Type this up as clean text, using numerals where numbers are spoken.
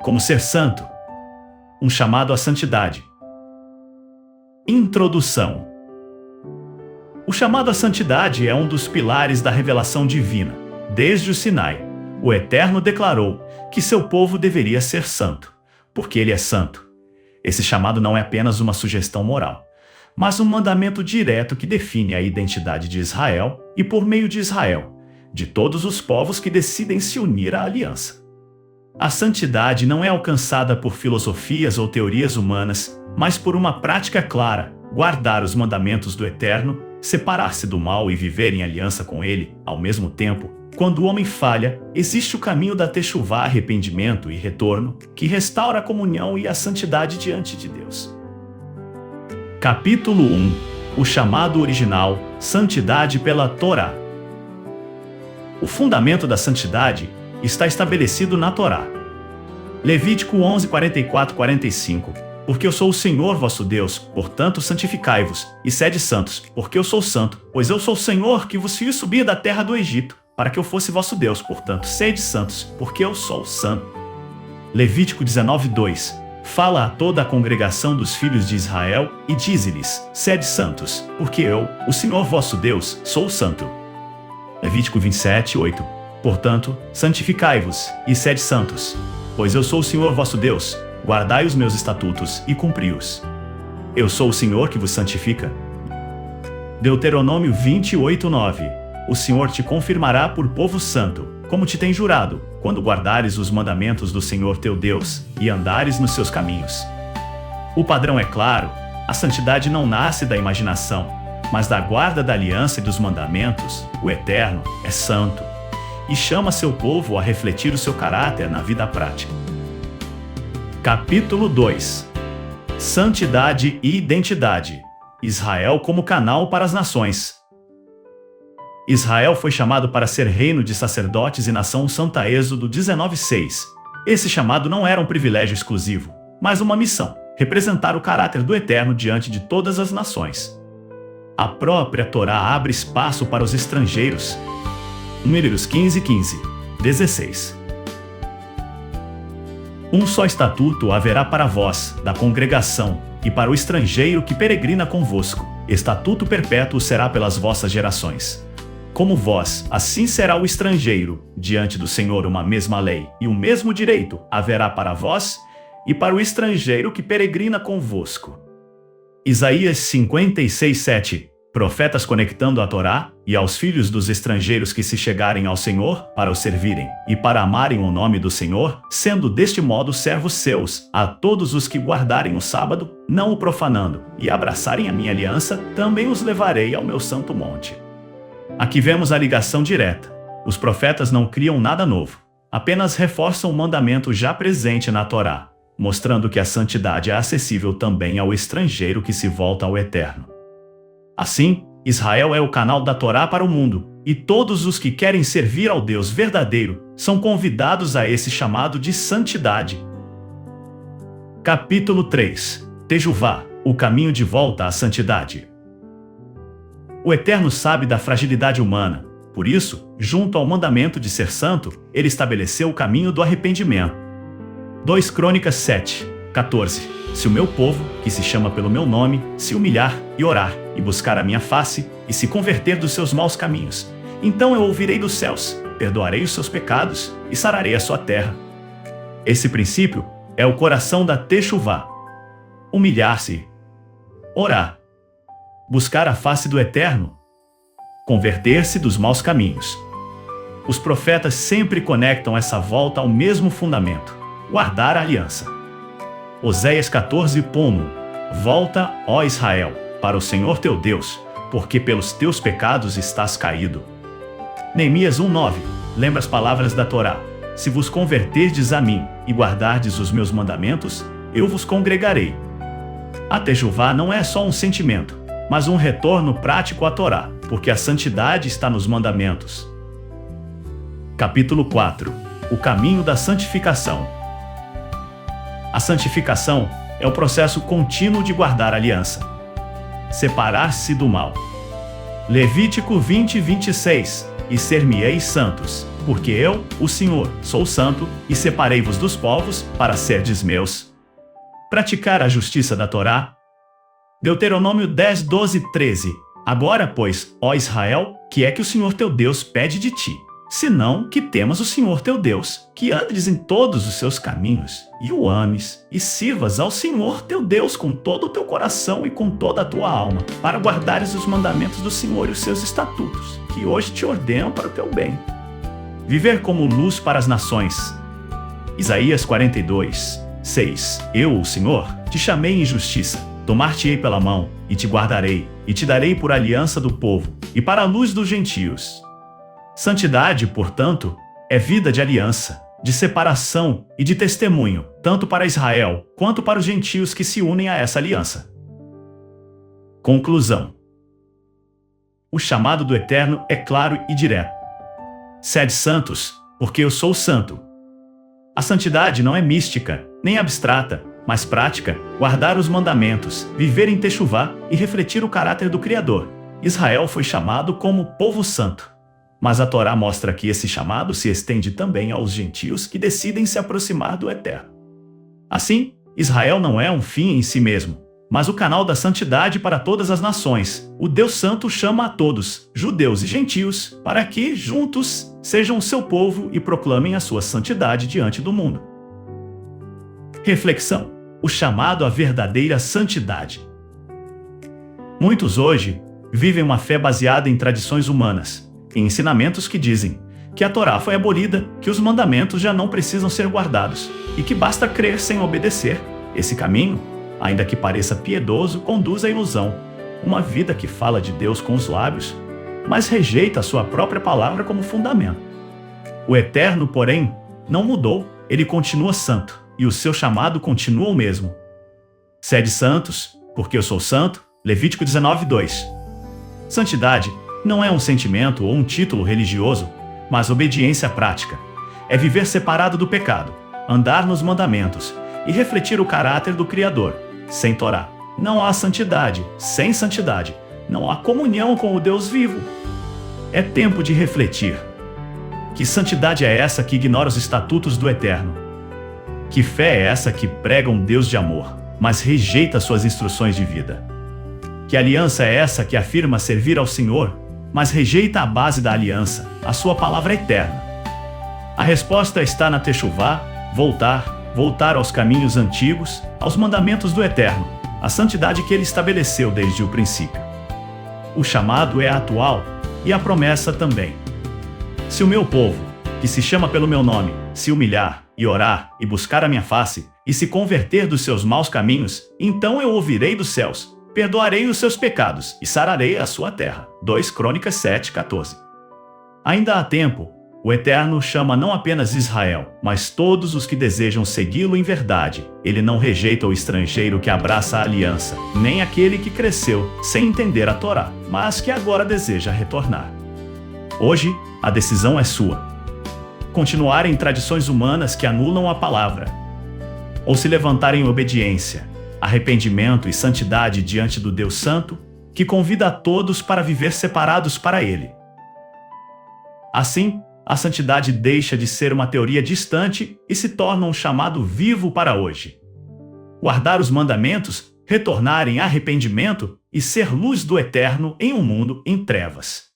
Como ser santo. Um chamado à santidade. Introdução. O chamado à santidade é um dos pilares da revelação divina. Desde o Sinai, o Eterno declarou que seu povo deveria ser santo, porque ele é santo. Esse chamado não é apenas uma sugestão moral, mas um mandamento direto que define a identidade de Israel e, por meio de Israel, de todos os povos que decidem se unir à aliança. A santidade não é alcançada por filosofias ou teorias humanas, mas por uma prática clara: guardar os mandamentos do Eterno, separar-se do mal e viver em aliança com ele. Ao mesmo tempo, quando o homem falha, existe o caminho da techuvá, arrependimento e retorno, que restaura a comunhão e a santidade diante de Deus. Capítulo 1. O chamado original: santidade pela Torá. O fundamento da santidade está estabelecido na Torá. Levítico 11, 44, 45. Porque eu sou o Senhor vosso Deus, portanto santificai-vos, e sede santos, porque eu sou santo, pois eu sou o Senhor que vos fiz subir da terra do Egito, para que eu fosse vosso Deus, portanto sede santos, porque eu sou santo. Levítico 19, 2. Fala a toda a congregação dos filhos de Israel, e dize-lhes: sede santos, porque eu, o Senhor vosso Deus, sou santo. Levítico 27, 8. Portanto, santificai-vos, e sede santos, pois eu sou o Senhor vosso Deus. Guardai os meus estatutos e cumpri-os. Eu sou o Senhor que vos santifica. Deuteronômio 28, 9. O Senhor te confirmará por povo santo, como te tem jurado, quando guardares os mandamentos do Senhor teu Deus e andares nos seus caminhos. O padrão é claro: a santidade não nasce da imaginação, mas da guarda da aliança e dos mandamentos. O Eterno é santo e chama seu povo a refletir o seu caráter na vida prática. Capítulo 2. Santidade e identidade. Israel como canal para as nações. Israel foi chamado para ser reino de sacerdotes e nação santa. Êxodo 19:6. Esse chamado não era um privilégio exclusivo, mas uma missão: representar o caráter do Eterno diante de todas as nações. A própria Torá abre espaço para os estrangeiros. Números 15, 15, 16. Um só estatuto haverá para vós, da congregação, e para o estrangeiro que peregrina convosco. Estatuto perpétuo será pelas vossas gerações. Como vós, assim será o estrangeiro. Diante do Senhor uma mesma lei e o mesmo direito haverá para vós e para o estrangeiro que peregrina convosco. Isaías 56, 7. Profetas conectando a Torá e aos filhos dos estrangeiros que se chegarem ao Senhor para o servirem e para amarem o nome do Senhor, sendo deste modo servos seus, a todos os que guardarem o sábado, não o profanando, e abraçarem a minha aliança, também os levarei ao meu santo monte. Aqui vemos a ligação direta. Os profetas não criam nada novo, apenas reforçam o mandamento já presente na Torá, mostrando que a santidade é acessível também ao estrangeiro que se volta ao Eterno. Assim, Israel é o canal da Torá para o mundo, e todos os que querem servir ao Deus verdadeiro são convidados a esse chamado de santidade. Capítulo 3. Tejuvá, o caminho de volta à santidade. O Eterno sabe da fragilidade humana, por isso, junto ao mandamento de ser santo, ele estabeleceu o caminho do arrependimento. 2 Crônicas 7, 14. Se o meu povo, que se chama pelo meu nome, se humilhar e orar, e buscar a minha face, e se converter dos seus maus caminhos, então eu ouvirei dos céus, perdoarei os seus pecados e sararei a sua terra. Esse princípio é o coração da techuvá. Humilhar-se, orar, buscar a face do Eterno, converter-se dos maus caminhos. Os profetas sempre conectam essa volta ao mesmo fundamento: guardar a aliança. Oséias 14:1. Volta, ó Israel, para o Senhor teu Deus, porque pelos teus pecados estás caído. Neemias 1:9. Lembra as palavras da Torá: se vos converterdes a mim e guardardes os meus mandamentos, eu vos congregarei. A techuvá não é só um sentimento, mas um retorno prático à Torá, porque a santidade está nos mandamentos. Capítulo 4. O caminho da santificação. A santificação é o processo contínuo de guardar a aliança. Separar-se do mal. Levítico 20:26. E ser-me-eis santos, porque eu, o Senhor, sou santo, e separei-vos dos povos para serdes meus. Praticar a justiça da Torá. Deuteronômio 10, 12, 13. Agora, pois, ó Israel, que é que o Senhor teu Deus pede de ti? Senão que temas o Senhor teu Deus, que andes em todos os seus caminhos, e o ames, e sirvas ao Senhor teu Deus com todo o teu coração e com toda a tua alma, para guardares os mandamentos do Senhor e os seus estatutos, que hoje te ordeno para o teu bem. Viver como luz para as nações. Isaías 42, 6. Eu, o Senhor, te chamei em justiça, tomar-te-ei pela mão, e te guardarei, e te darei por aliança do povo, e para a luz dos gentios. Santidade, portanto, é vida de aliança, de separação e de testemunho, tanto para Israel quanto para os gentios que se unem a essa aliança. Conclusão. O chamado do Eterno é claro e direto. Sede santos, porque eu sou santo. A santidade não é mística, nem abstrata, mas prática, guardar os mandamentos, viver em techuvá e refletir o caráter do Criador. Israel foi chamado como povo santo. Mas a Torá mostra que esse chamado se estende também aos gentios que decidem se aproximar do Eterno. Assim, Israel não é um fim em si mesmo, mas o canal da santidade para todas as nações. O Deus Santo chama a todos, judeus e gentios, para que, juntos, sejam o seu povo e proclamem a sua santidade diante do mundo. Reflexão: o chamado à verdadeira santidade. Muitos hoje vivem uma fé baseada em tradições humanas, em ensinamentos que dizem que a Torá foi abolida, que os mandamentos já não precisam ser guardados e que basta crer sem obedecer. Esse caminho, ainda que pareça piedoso, conduz à ilusão, uma vida que fala de Deus com os lábios, mas rejeita a sua própria palavra como fundamento. O Eterno, porém, não mudou, ele continua santo, e o seu chamado continua o mesmo. Sede santos, porque eu sou santo. Levítico 19, 2. Santidade não é um sentimento ou um título religioso, mas obediência prática. É viver separado do pecado, andar nos mandamentos e refletir o caráter do Criador. Sem Torá, não há santidade. Sem santidade, não há comunhão com o Deus vivo. É tempo de refletir. Que santidade é essa que ignora os estatutos do Eterno? Que fé é essa que prega um Deus de amor, mas rejeita suas instruções de vida? Que aliança é essa que afirma servir ao Senhor, mas rejeita a base da aliança, a sua palavra eterna? A resposta está na techuvá, voltar aos caminhos antigos, aos mandamentos do Eterno, a santidade que ele estabeleceu desde o princípio. O chamado é atual e a promessa também. Se o meu povo, que se chama pelo meu nome, se humilhar e orar e buscar a minha face e se converter dos seus maus caminhos, então eu ouvirei dos céus, perdoarei os seus pecados e sararei a sua terra. 2 Crônicas 7, 14. Ainda há tempo. O Eterno chama não apenas Israel, mas todos os que desejam segui-lo em verdade. Ele não rejeita o estrangeiro que abraça a aliança, nem aquele que cresceu sem entender a Torá, mas que agora deseja retornar. Hoje, a decisão é sua. Continuar em tradições humanas que anulam a palavra, ou se levantar em obediência, arrependimento e santidade diante do Deus Santo, que convida a todos para viver separados para Ele. Assim, a santidade deixa de ser uma teoria distante e se torna um chamado vivo para hoje. Guardar os mandamentos, retornar em arrependimento e ser luz do Eterno em um mundo em trevas.